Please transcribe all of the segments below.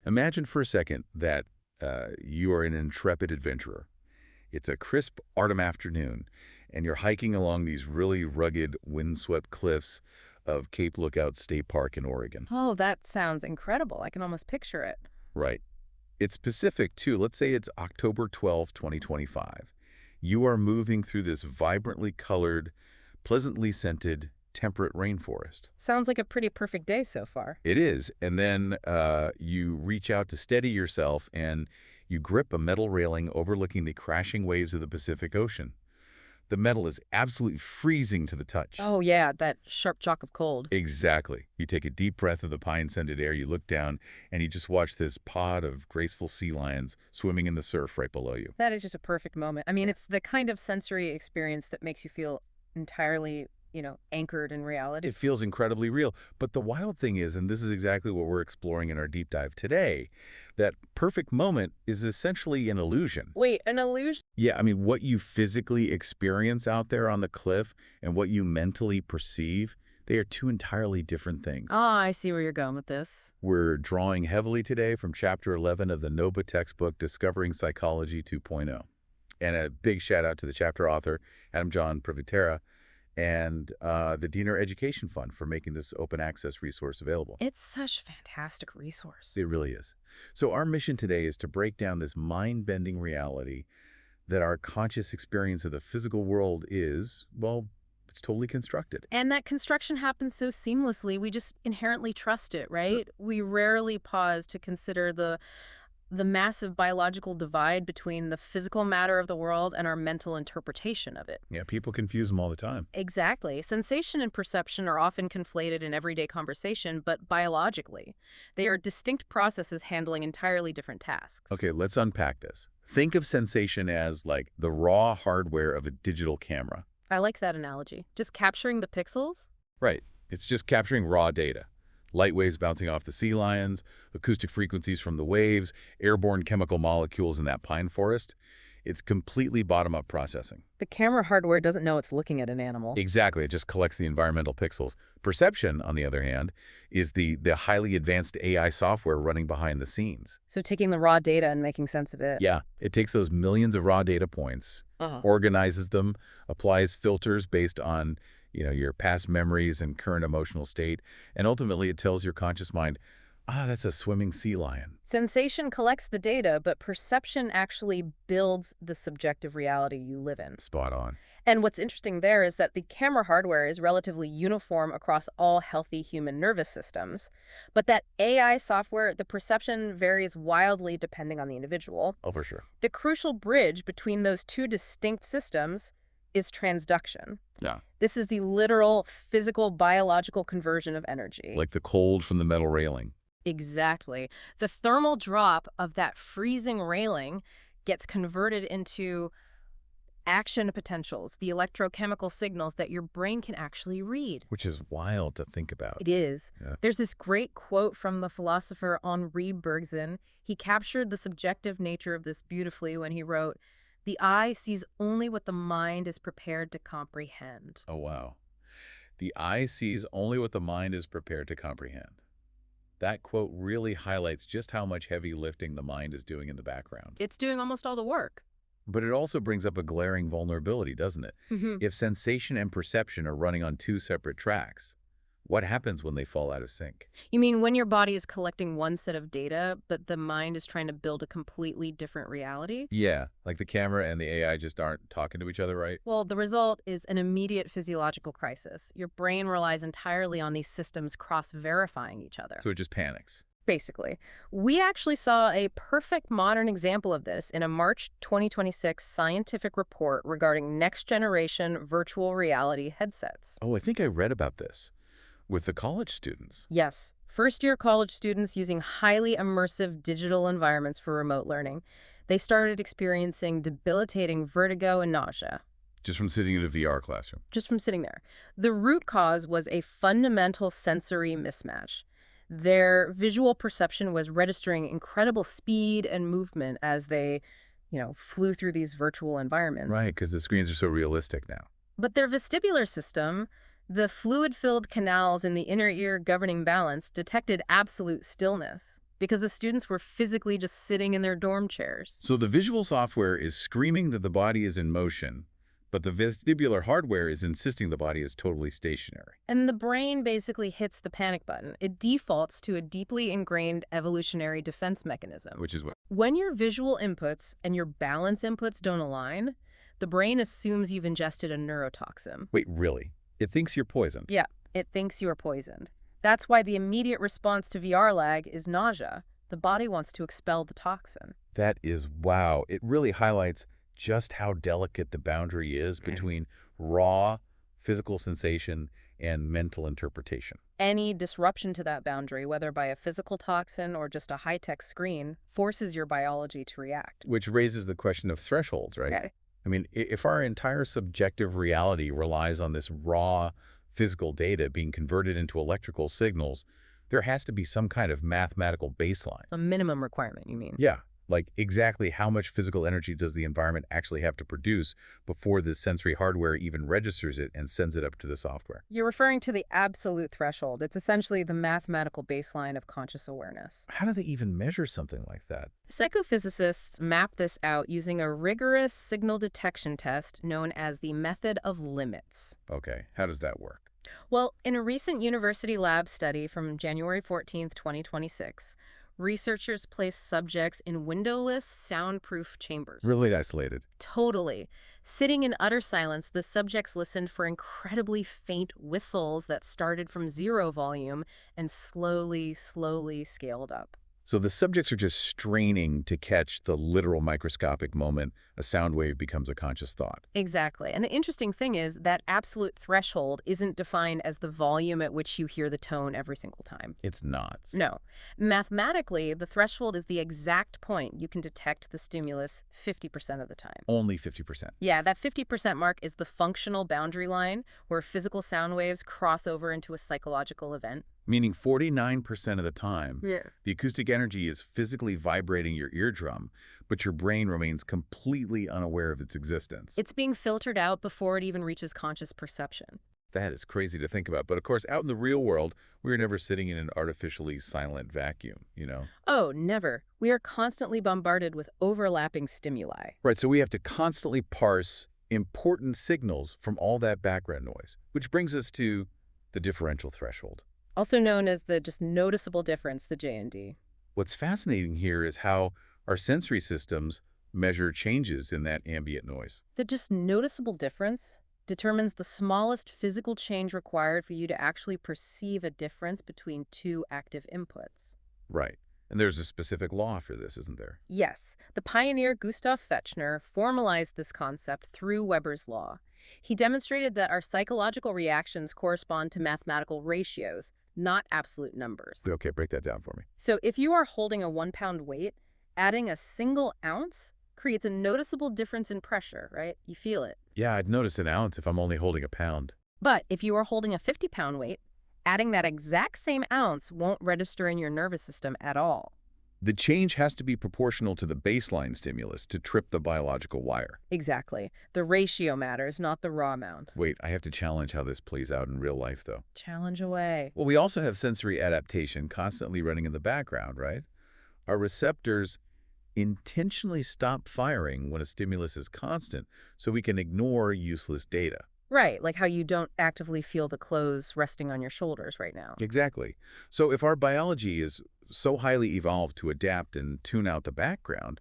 Imagine for a second that you are an intrepid adventurer. It's a crisp autumn afternoon, and you're hiking along these really rugged, windswept cliffs of Cape Lookout State Park in Oregon. Oh, that sounds incredible. I can almost picture it. Right. It's specific, too. Let's say it's October 12, 2025. You are moving through this vibrantly colored, pleasantly scented, temperate rainforest. Sounds like a pretty perfect day so far. It is. And then you reach out to steady yourself, and you grip a metal railing overlooking the crashing waves of the Pacific Ocean. The metal is absolutely freezing to the touch. Oh, yeah, that sharp shock of cold. Exactly. You take a deep breath of the pine-scented air, you look down, and you just watch this pod of graceful sea lions swimming in the surf right below you. That is just a perfect moment. I mean, it's the kind of sensory experience that makes you feel entirely, anchored in reality. It feels incredibly real. But the wild thing is, and this is exactly what we're exploring in our deep dive today, that perfect moment is essentially an illusion. Wait, an illusion? Yeah, I mean, what you physically experience out there on the cliff and what you mentally perceive, they are two entirely different things. Oh, I see where you're going with this. We're drawing heavily today from Chapter 11 of the NOBA textbook, Discovering Psychology 2.0. And a big shout out to the chapter author, Adam John Privitera, and the Diener Education Fund for making this open access resource available. It's such a fantastic resource. It really is. So our mission today is to break down this mind-bending reality that our conscious experience of the physical world is, well, it's totally constructed. And that construction happens so seamlessly, we just inherently trust it, right? We rarely pause to consider the massive biological divide between the physical matter of the world and our mental interpretation of it. Yeah, people confuse them all the time. Exactly. Sensation and perception are often conflated in everyday conversation, but biologically, they are distinct processes handling entirely different tasks. Okay, let's unpack this. Think of sensation as like the raw hardware of a digital camera. I like that analogy. Just capturing the pixels? Right. It's just capturing raw data. Light waves bouncing off the sea lions, acoustic frequencies from the waves, airborne chemical molecules in that pine forest. It's completely bottom-up processing. The camera hardware doesn't know it's looking at an animal. Exactly. It just collects the environmental pixels. Perception, on the other hand, is the highly advanced AI software running behind the scenes. So taking the raw data and making sense of it. Yeah. It takes those millions of raw data points, organizes them, applies filters based on your past memories and current emotional state, and ultimately it tells your conscious mind, that's a swimming sea lion. Sensation collects the data, but perception actually builds the subjective reality you live in. Spot on. And what's interesting there is that the camera hardware is relatively uniform across all healthy human nervous systems. But that AI software, the perception varies wildly depending on the individual. Oh, for sure. The crucial bridge between those two distinct systems is transduction. Yeah. This is the literal, physical, biological conversion of energy. Like the cold from the metal railing. Exactly. The thermal drop of that freezing railing gets converted into action potentials, the electrochemical signals that your brain can actually read. Which is wild to think about. It is. Yeah. There's this great quote from the philosopher Henri Bergson. He captured the subjective nature of this beautifully when he wrote, "The eye sees only what the mind is prepared to comprehend." Oh, wow. The eye sees only what the mind is prepared to comprehend. That quote really highlights just how much heavy lifting the mind is doing in the background. It's doing almost all the work. But it also brings up a glaring vulnerability, doesn't it? If sensation and perception are running on two separate tracks, what happens when they fall out of sync? You mean when your body is collecting one set of data, but the mind is trying to build a completely different reality? Yeah, like the camera and the AI just aren't talking to each other right? Well, the result is an immediate physiological crisis. Your brain relies entirely on these systems cross-verifying each other. So it just panics. Basically. We actually saw a perfect modern example of this in a March 2026 scientific report regarding next-generation virtual reality headsets. Oh, I think I read about this. With the college students. Yes. First-year college students using highly immersive digital environments for remote learning. They started experiencing debilitating vertigo and nausea. Just from sitting in a VR classroom. Just from sitting there. The root cause was a fundamental sensory mismatch. Their visual perception was registering incredible speed and movement as they, flew through these virtual environments. Right, because the screens are so realistic now. But their vestibular system, the fluid-filled canals in the inner ear governing balance, detected absolute stillness. because the students were physically just sitting in their dorm chairs. So the visual software is screaming that the body is in motion, but the vestibular hardware is insisting the body is totally stationary. And the brain basically hits the panic button. It defaults to a deeply ingrained evolutionary defense mechanism. Which is what? When your visual inputs and your balance inputs don't align, the brain assumes you've ingested a neurotoxin. Wait, really? It thinks you're poisoned? Yeah, it thinks you are poisoned. That's why the immediate response to VR lag is nausea. The body wants to expel the toxin. That is, wow. It really highlights just how delicate the boundary is between raw physical sensation and mental interpretation. Any disruption to that boundary, whether by a physical toxin or just a high-tech screen, forces your biology to react. Which raises the question of thresholds, right? Okay. I mean, if our entire subjective reality relies on this raw physical data being converted into electrical signals, there has to be some kind of mathematical baseline. A minimum requirement, you mean? Yeah, like exactly how much physical energy does the environment actually have to produce before the sensory hardware even registers it and sends it up to the software? You're referring to the absolute threshold. It's essentially the mathematical baseline of conscious awareness. How do they even measure something like that? Psychophysicists map this out using a rigorous signal detection test known as the method of limits. Okay, how does that work? Well, in a recent university lab study from January 14th, 2026, researchers placed subjects in windowless, soundproof chambers. Really isolated. Totally. Sitting in utter silence, the subjects listened for incredibly faint whistles that started from 0 volume and slowly scaled up. So the subjects are just straining to catch the literal microscopic moment a sound wave becomes a conscious thought. Exactly. And the interesting thing is that absolute threshold isn't defined as the volume at which you hear the tone every single time. It's not. No. Mathematically, the threshold is the exact point you can detect the stimulus 50% of the time. Only 50%. Yeah, that 50% mark is the functional boundary line where physical sound waves cross over into a psychological event. Meaning 49% of the time, Yeah. the acoustic energy is physically vibrating your eardrum, but your brain remains completely unaware of its existence. It's being filtered out before it even reaches conscious perception. That is crazy to think about. But of course, out in the real world, we're never sitting in an artificially silent vacuum, you know? Oh, never. We are constantly bombarded with overlapping stimuli. Right, so we have to constantly parse important signals from all that background noise, which brings us to the differential threshold. Also known as the just noticeable difference, the J&D. What's fascinating here is how our sensory systems measure changes in that ambient noise. The just noticeable difference determines the smallest physical change required for you to actually perceive a difference between two active inputs. Right. And there's a specific law for this, isn't there? Yes, the pioneer Gustav Fechner formalized this concept through Weber's law. He demonstrated that our psychological reactions correspond to mathematical ratios, not absolute numbers. Okay, break that down for me. So if you are holding a 1-pound weight, adding a single ounce creates a noticeable difference in pressure, right? You feel it. Yeah, I'd notice an ounce if I'm only holding a pound. But if you are holding a 50-pound weight, adding that exact same ounce won't register in your nervous system at all. The change has to be proportional to the baseline stimulus to trip the biological wire. Exactly. The ratio matters, not the raw amount. Wait, I have to challenge how this plays out in real life, though. Challenge away. Well, we also have sensory adaptation constantly running in the background, right? Our receptors intentionally stop firing when a stimulus is constant so we can ignore useless data. Right, like how you don't actively feel the clothes resting on your shoulders right now. Exactly. So if our biology is so highly evolved to adapt and tune out the background,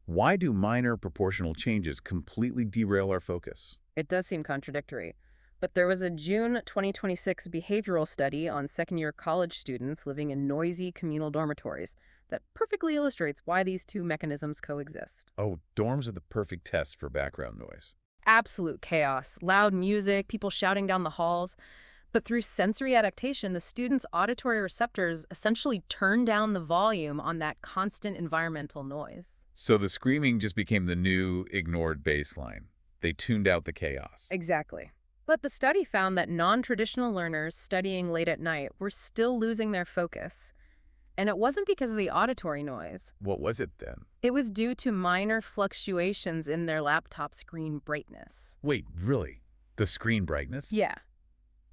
why do minor proportional changes completely derail our focus? It does seem contradictory. But there was a June 2026 behavioral study on second-year college students living in noisy communal dormitories that perfectly illustrates why these two mechanisms coexist. Oh, dorms are the perfect test for background noise. Absolute chaos, loud music, people shouting down the halls. But through sensory adaptation, the students' auditory receptors essentially turn down the volume on that constant environmental noise. So the screaming just became the new ignored baseline. They tuned out the chaos. Exactly. But the study found that non-traditional learners studying late at night were still losing their focus. And it wasn't because of the auditory noise. What was it then? It was due to minor fluctuations in their laptop screen brightness. Wait, really? The screen brightness? Yeah.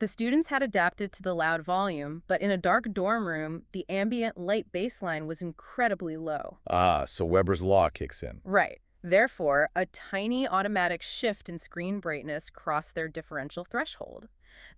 The students had adapted to the loud volume, but in a dark dorm room, the ambient light baseline was incredibly low. Ah, so Weber's law kicks in. Right. Therefore, a tiny automatic shift in screen brightness crossed their differential threshold.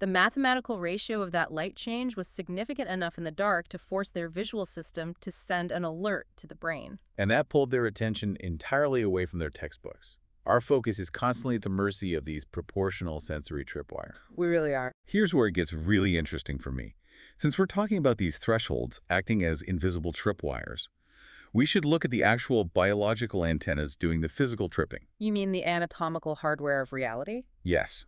The mathematical ratio of that light change was significant enough in the dark to force their visual system to send an alert to the brain. And that pulled their attention entirely away from their textbooks. Our focus is constantly at the mercy of these proportional sensory tripwire. We really are. Here's where it gets really interesting for me. Since we're talking about these thresholds acting as invisible tripwires, we should look at the actual biological antennas doing the physical tripping. You mean the anatomical hardware of reality? Yes.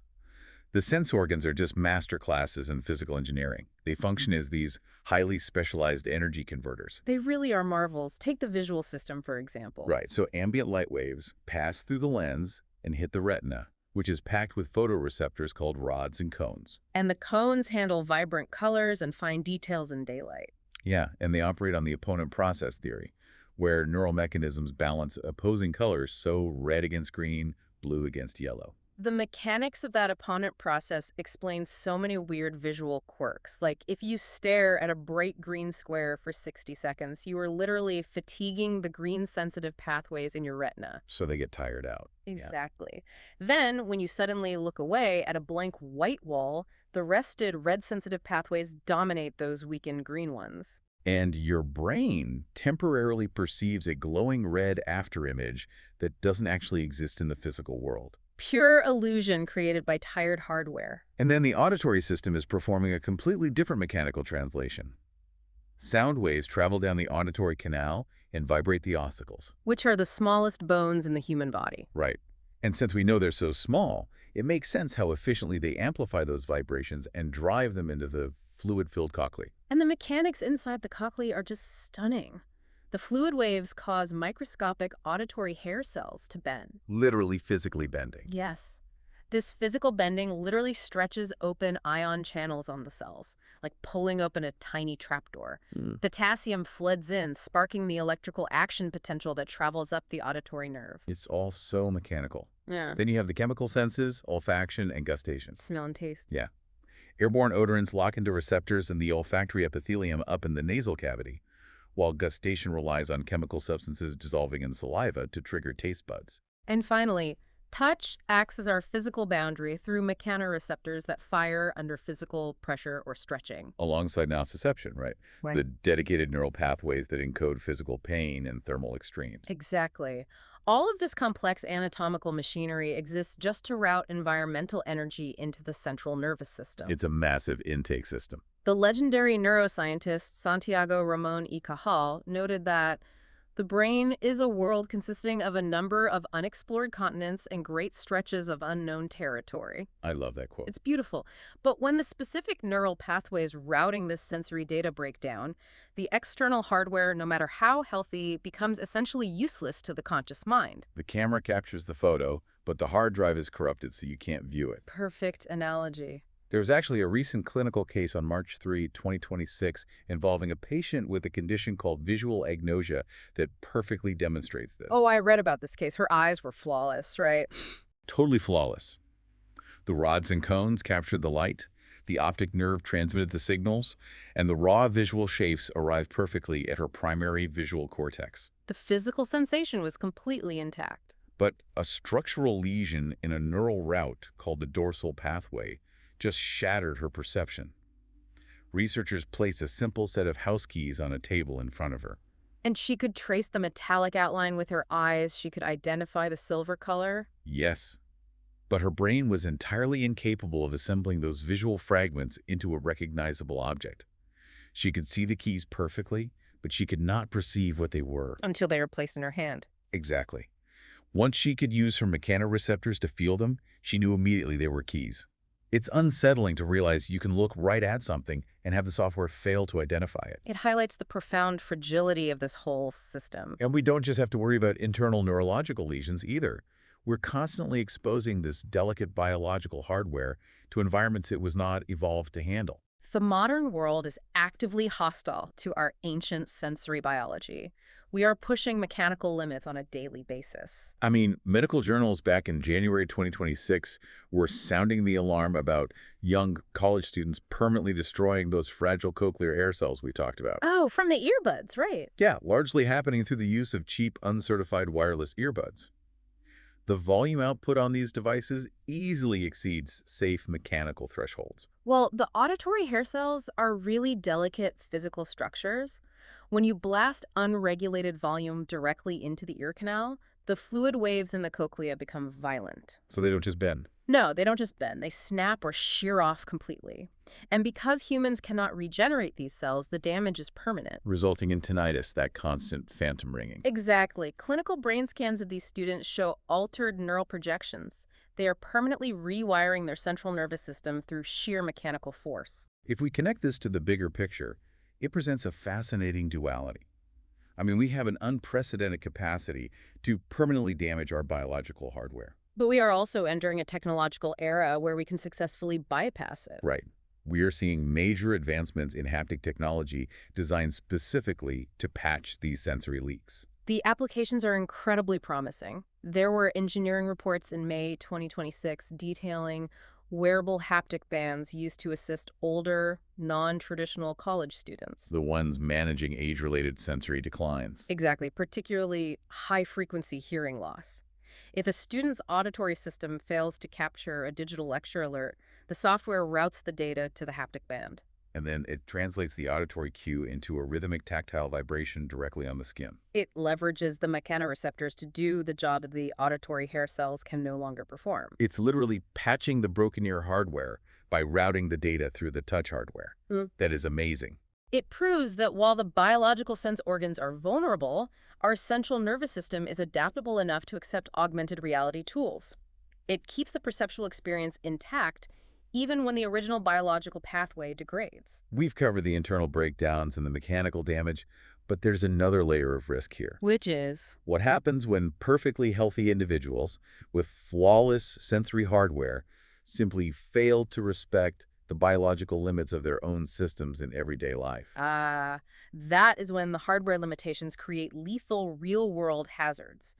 The sense organs are just master classes in physical engineering. They function as these highly specialized energy converters. They really are marvels. Take the visual system, for example. Right, so ambient light waves pass through the lens and hit the retina, which is packed with photoreceptors called rods and cones. And the cones handle vibrant colors and fine details in daylight. Yeah, and they operate on the opponent process theory, where neural mechanisms balance opposing colors, so red against green, blue against yellow. The mechanics of that opponent process explains so many weird visual quirks. Like, if you stare at a bright green square for 60 seconds, you are literally fatiguing the green-sensitive pathways in your retina. So they get tired out. Exactly. Then, when you suddenly look away at a blank white wall, the rested red-sensitive pathways dominate those weakened green ones. And your brain temporarily perceives a glowing red afterimage that doesn't actually exist in the physical world. Pure illusion created by tired hardware. And then the auditory system is performing a completely different mechanical translation. Sound waves travel down the auditory canal and vibrate the ossicles. Which are the smallest bones in the human body. Right. And since we know they're so small, it makes sense how efficiently they amplify those vibrations and drive them into the fluid-filled cochlea. And the mechanics inside the cochlea are just stunning. The fluid waves cause microscopic auditory hair cells to bend. Literally physically bending. Yes. This physical bending literally stretches open ion channels on the cells, like pulling open a tiny trapdoor. Potassium floods in, sparking the electrical action potential that travels up the auditory nerve. It's all so mechanical. Yeah. Then you have the chemical senses, olfaction, and gustation. Smell and taste. Yeah. Airborne odorants lock into receptors in the olfactory epithelium up in the nasal cavity, while gustation relies on chemical substances dissolving in saliva to trigger taste buds. And finally, touch acts as our physical boundary through mechanoreceptors that fire under physical pressure or stretching. Alongside nociception, right? Right. The dedicated neural pathways that encode physical pain and thermal extremes. Exactly. All of this complex anatomical machinery exists just to route environmental energy into the central nervous system. It's a massive intake system. The legendary neuroscientist Santiago Ramon y Cajal noted that the brain is a world consisting of a number of unexplored continents and great stretches of unknown territory. I love that quote. It's beautiful. But when the specific neural pathways routing this sensory data break down, the external hardware, no matter how healthy, becomes essentially useless to the conscious mind. The camera captures the photo, but the hard drive is corrupted so you can't view it. Perfect analogy. There was actually a recent clinical case on March 3, 2026, involving a patient with a condition called visual agnosia that perfectly demonstrates this. Oh, I read about this case. Her eyes were flawless, right? Totally flawless. The rods and cones captured the light, the optic nerve transmitted the signals, and the raw visual shapes arrived perfectly at her primary visual cortex. The physical sensation was completely intact. But a structural lesion in a neural route called the dorsal pathway just shattered her perception. Researchers placed a simple set of house keys on a table in front of her. And she could trace the metallic outline with her eyes. She could identify the silver color. Yes, but her brain was entirely incapable of assembling those visual fragments into a recognizable object. She could see the keys perfectly, but she could not perceive what they were. Until they were placed in her hand. Exactly. Once she could use her mechanoreceptors to feel them, she knew immediately they were keys. It's unsettling to realize you can look right at something and have the software fail to identify it. It highlights the profound fragility of this whole system. And we don't just have to worry about internal neurological lesions either. We're constantly exposing this delicate biological hardware to environments it was not evolved to handle. The modern world is actively hostile to our ancient sensory biology. We are pushing mechanical limits on a daily basis. I mean, medical journals back in January 2026 were sounding the alarm about young college students permanently destroying those fragile cochlear air cells we talked about. Oh, from the earbuds, right. Yeah, largely happening through the use of cheap, uncertified wireless earbuds. The volume output on these devices easily exceeds safe mechanical thresholds. Well, the auditory hair cells are really delicate physical structures. When you blast unregulated volume directly into the ear canal, the fluid waves in the cochlea become violent. So they don't just bend. No, they don't just bend, they snap or shear off completely. And because humans cannot regenerate these cells, the damage is permanent. Resulting in tinnitus, that constant phantom ringing. Exactly. Clinical brain scans of these students show altered neural projections. They are permanently rewiring their central nervous system through sheer mechanical force. If we connect this to the bigger picture, it presents a fascinating duality. I mean, we have an unprecedented capacity to permanently damage our biological hardware. But we are also entering a technological era where we can successfully bypass it. Right. We are seeing major advancements in haptic technology designed specifically to patch these sensory leaks. The applications are incredibly promising. There were engineering reports in May 2026 detailing wearable haptic bands used to assist older, non-traditional college students. The ones managing age-related sensory declines. Exactly, particularly high-frequency hearing loss. If a student's auditory system fails to capture a digital lecture alert, the software routes the data to the haptic band. And then it translates the auditory cue into a rhythmic tactile vibration directly on the skin. It leverages the mechanoreceptors to do the job that the auditory hair cells can no longer perform. It's literally patching the broken ear hardware by routing the data through the touch hardware. That is amazing. It proves that while the biological sense organs are vulnerable, our central nervous system is adaptable enough to accept augmented reality tools. It keeps the perceptual experience intact even when the original biological pathway degrades. We've covered the internal breakdowns and the mechanical damage, but there's another layer of risk here. Which is? What happens when perfectly healthy individuals with flawless sensory hardware simply fail to respect the biological limits of their own systems in everyday life? That is when the hardware limitations create lethal real-world hazards.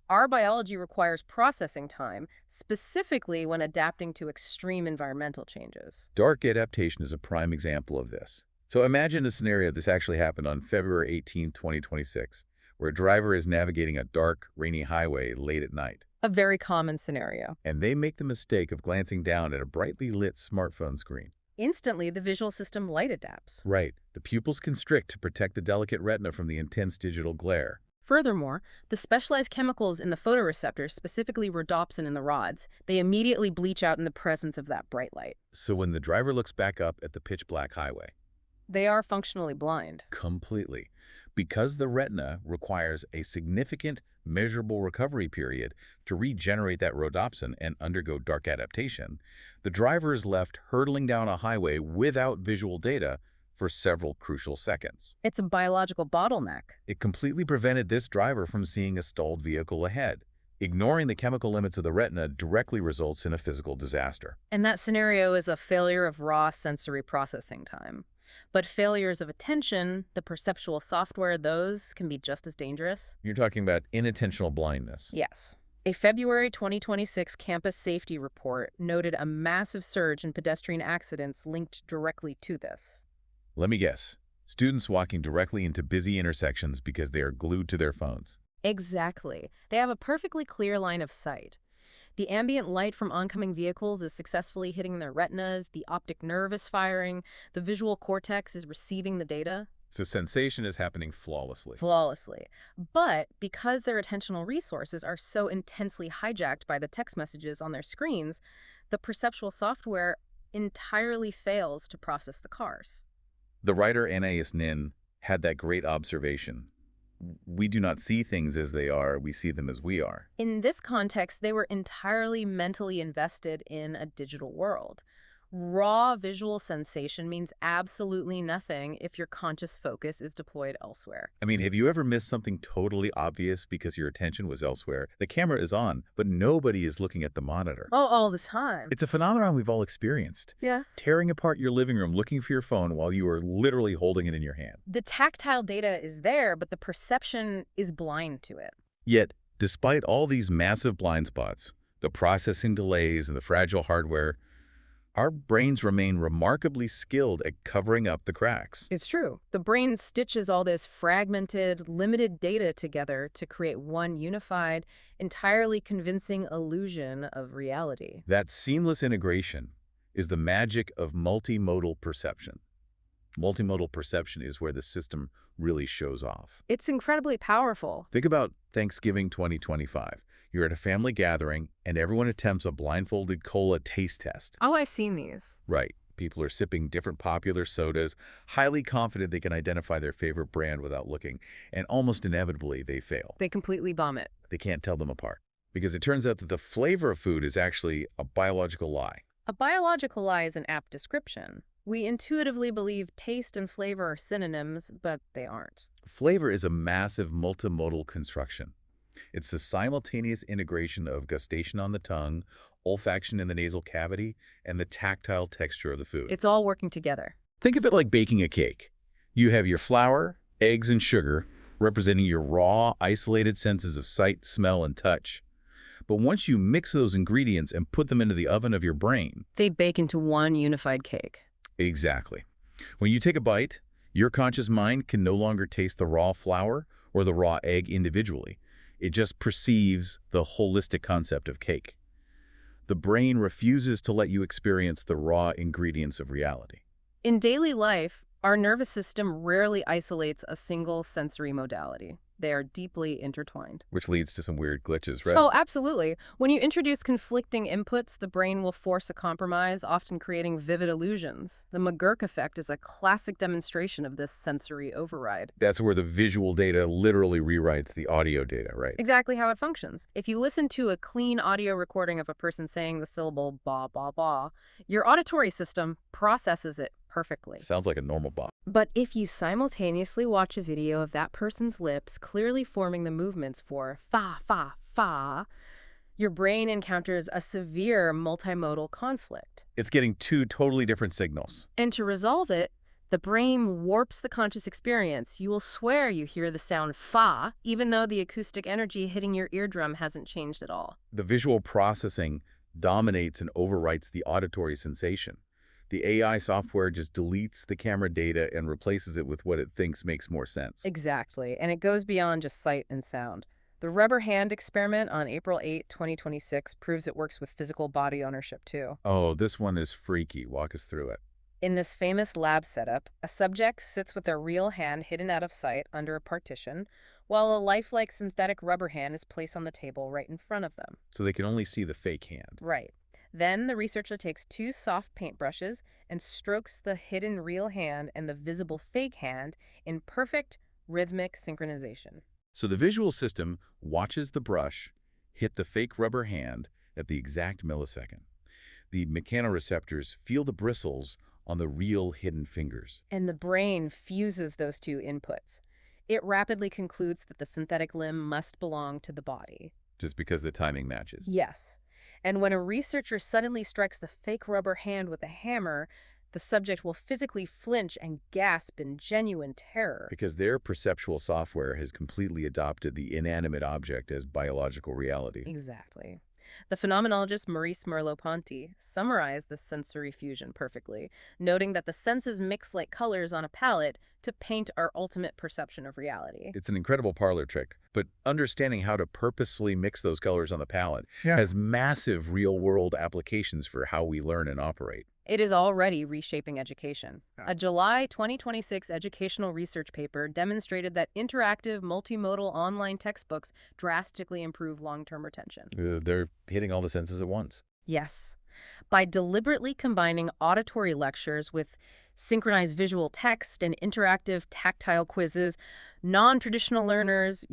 Our biology requires processing time, specifically when adapting to extreme environmental changes. Dark adaptation is a prime example of this. So imagine a scenario this actually happened on February 18, 2026, where a driver is navigating a dark, rainy highway late at night. A very common scenario. And they make the mistake of glancing down at a brightly lit smartphone screen. Instantly, the visual system light adapts. Right. The pupils constrict to protect the delicate retina from the intense digital glare. Furthermore, the specialized chemicals in the photoreceptors, specifically rhodopsin in the rods, they immediately bleach out in the presence of that bright light. So when the driver looks back up at the pitch-black highway, they are functionally blind. Completely. Because the retina requires a significant, measurable recovery period to regenerate that rhodopsin and undergo dark adaptation, the driver is left hurtling down a highway without visual data for several crucial seconds. It's a biological bottleneck. It completely prevented this driver from seeing a stalled vehicle ahead. Ignoring the chemical limits of the retina directly results in a physical disaster. And that scenario is a failure of raw sensory processing time. But failures of attention, the perceptual software, those can be just as dangerous. You're talking about inattentional blindness. Yes. A February 2026 campus safety report noted a massive surge in pedestrian accidents linked directly to this. Let me guess. Students walking directly into busy intersections because they are glued to their phones. Exactly. They have a perfectly clear line of sight. The ambient light from oncoming vehicles is successfully hitting their retinas, the optic nerve is firing, the visual cortex is receiving the data. So sensation is happening flawlessly. Flawlessly. But because their attentional resources are so intensely hijacked by the text messages on their screens, the perceptual software entirely fails to process the cars. The writer Anais Nin had that great observation. We do not see things as they are, we see them as we are. In this context, they were entirely mentally invested in a digital world. Raw visual sensation means absolutely nothing if your conscious focus is deployed elsewhere. I mean, have you ever missed something totally obvious because your attention was elsewhere? The camera is on, but nobody is looking at the monitor. Oh, all the time. It's a phenomenon we've all experienced. Yeah. Tearing apart your living room looking for your phone while you are literally holding it in your hand. The tactile data is there, but the perception is blind to it. Yet, despite all these massive blind spots, the processing delays and the fragile hardware, our brains remain remarkably skilled at covering up the cracks. It's true. The brain stitches all this fragmented, limited data together to create one unified, entirely convincing illusion of reality. That seamless integration is the magic of multimodal perception. Multimodal perception is where the system really shows off. It's incredibly powerful. Think about Thanksgiving 2025. You're at a family gathering, and everyone attempts a blindfolded cola taste test. Oh, I've seen these. Right. People are sipping different popular sodas, highly confident they can identify their favorite brand without looking, and almost inevitably they fail. They completely vomit. They can't tell them apart, because it turns out that the flavor of food is actually a biological lie. A biological lie is an apt description. We intuitively believe taste and flavor are synonyms, but they aren't. Flavor is a massive multimodal construction. It's the simultaneous integration of gustation on the tongue, olfaction in the nasal cavity, and the tactile texture of the food. It's all working together. Think of it like baking a cake. You have your flour, eggs, and sugar, representing your raw, isolated senses of sight, smell, and touch. But once you mix those ingredients and put them into the oven of your brain... They bake into one unified cake. Exactly. When you take a bite, your conscious mind can no longer taste the raw flour or the raw egg individually. It just perceives the holistic concept of cake. The brain refuses to let you experience the raw ingredients of reality. In daily life, our nervous system rarely isolates a single sensory modality. They are deeply intertwined. Which leads to some weird glitches, right? Oh, absolutely. When you introduce conflicting inputs, the brain will force a compromise, often creating vivid illusions. The McGurk effect is a classic demonstration of this sensory override. That's where the visual data literally rewrites the audio data, right? Exactly how it functions. If you listen to a clean audio recording of a person saying the syllable ba ba ba, your auditory system processes it perfectly. Sounds like a normal bot. But if you simultaneously watch a video of that person's lips clearly forming the movements for fa, fa, fa, your brain encounters a severe multimodal conflict. It's getting two totally different signals. And to resolve it, the brain warps the conscious experience. You will swear you hear the sound fa, even though the acoustic energy hitting your eardrum hasn't changed at all. The visual processing dominates and overwrites the auditory sensation. The AI software just deletes the camera data and replaces it with what it thinks makes more sense. Exactly, and it goes beyond just sight and sound. The rubber hand experiment on April 8, 2026 proves it works with physical body ownership too. Oh, this one is freaky. Walk us through it. In this famous lab setup, a subject sits with their real hand hidden out of sight under a partition, while a lifelike synthetic rubber hand is placed on the table right in front of them. So they can only see the fake hand. Right. Then the researcher takes two soft paintbrushes and strokes the hidden real hand and the visible fake hand in perfect rhythmic synchronization. So the visual system watches the brush hit the fake rubber hand at the exact millisecond. The mechanoreceptors feel the bristles on the real hidden fingers. And the brain fuses those two inputs. It rapidly concludes that the synthetic limb must belong to the body. Just because the timing matches. Yes. And when a researcher suddenly strikes the fake rubber hand with a hammer, the subject will physically flinch and gasp in genuine terror. Because their perceptual software has completely adopted the inanimate object as biological reality. Exactly. The phenomenologist Maurice Merleau-Ponty summarized this sensory fusion perfectly, noting that the senses mix like colors on a palette to paint our ultimate perception of reality. It's an incredible parlor trick, but understanding how to purposely mix those colors on the palette has massive real-world applications for how we learn and operate. It is already reshaping education. A July 2026 educational research paper demonstrated that interactive, multimodal online textbooks drastically improve long-term retention. They're hitting all the senses at once. Yes. By deliberately combining auditory lectures with synchronized visual text and interactive tactile quizzes. Non-traditional learners,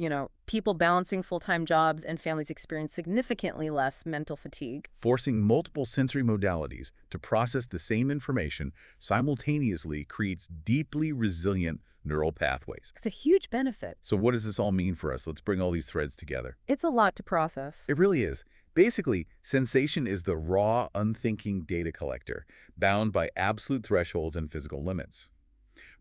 people balancing full-time jobs and families experience significantly less mental fatigue. Forcing multiple sensory modalities to process the same information simultaneously creates deeply resilient neural pathways. It's a huge benefit. So what does this all mean for us? Let's bring all these threads together. It's a lot to process. It really is. Basically, sensation is the raw, unthinking data collector, bound by absolute thresholds and physical limits.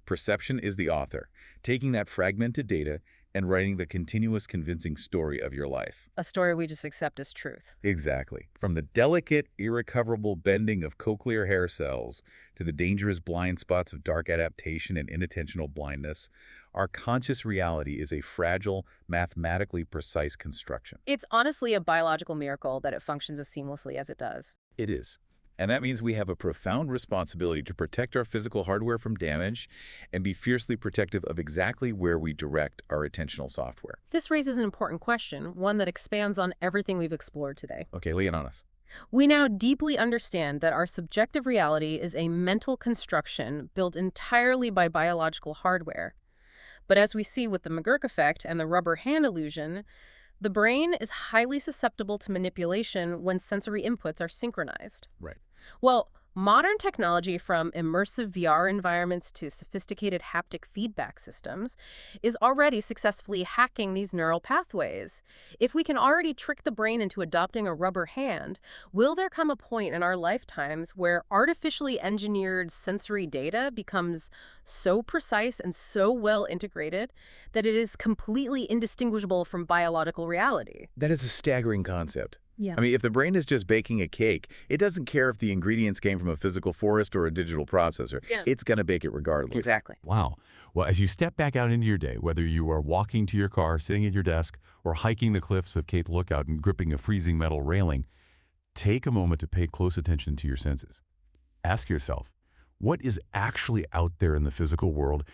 Perception is the author, taking that fragmented data and writing the continuous convincing story of your life. A story we just accept as truth. Exactly. From the delicate, irrecoverable bending of cochlear hair cells to the dangerous blind spots of dark adaptation and inattentional blindness, our conscious reality is a fragile, mathematically precise construction. It's honestly a biological miracle that it functions as seamlessly as it does. It is. And that means we have a profound responsibility to protect our physical hardware from damage and be fiercely protective of exactly where we direct our attentional software. This raises an important question, one that expands on everything we've explored today. Okay, lay it on us. We now deeply understand that our subjective reality is a mental construction built entirely by biological hardware. But as we see with the McGurk effect and the rubber hand illusion, the brain is highly susceptible to manipulation when sensory inputs are synchronized. Right. Well, modern technology, from immersive VR environments to sophisticated haptic feedback systems, is already successfully hacking these neural pathways. If we can already trick the brain into adopting a rubber hand, will there come a point in our lifetimes where artificially engineered sensory data becomes so precise and so well integrated that it is completely indistinguishable from biological reality? That is a staggering concept. Yeah. I mean, if the brain is just baking a cake, it doesn't care if the ingredients came from a physical forest or a digital processor. Yeah. It's going to bake it regardless. Exactly. Wow. Well, as you step back out into your day, whether you are walking to your car, sitting at your desk, or hiking the cliffs of Cape Lookout and gripping a freezing metal railing, take a moment to pay close attention to your senses. Ask yourself, what is actually out there in the physical world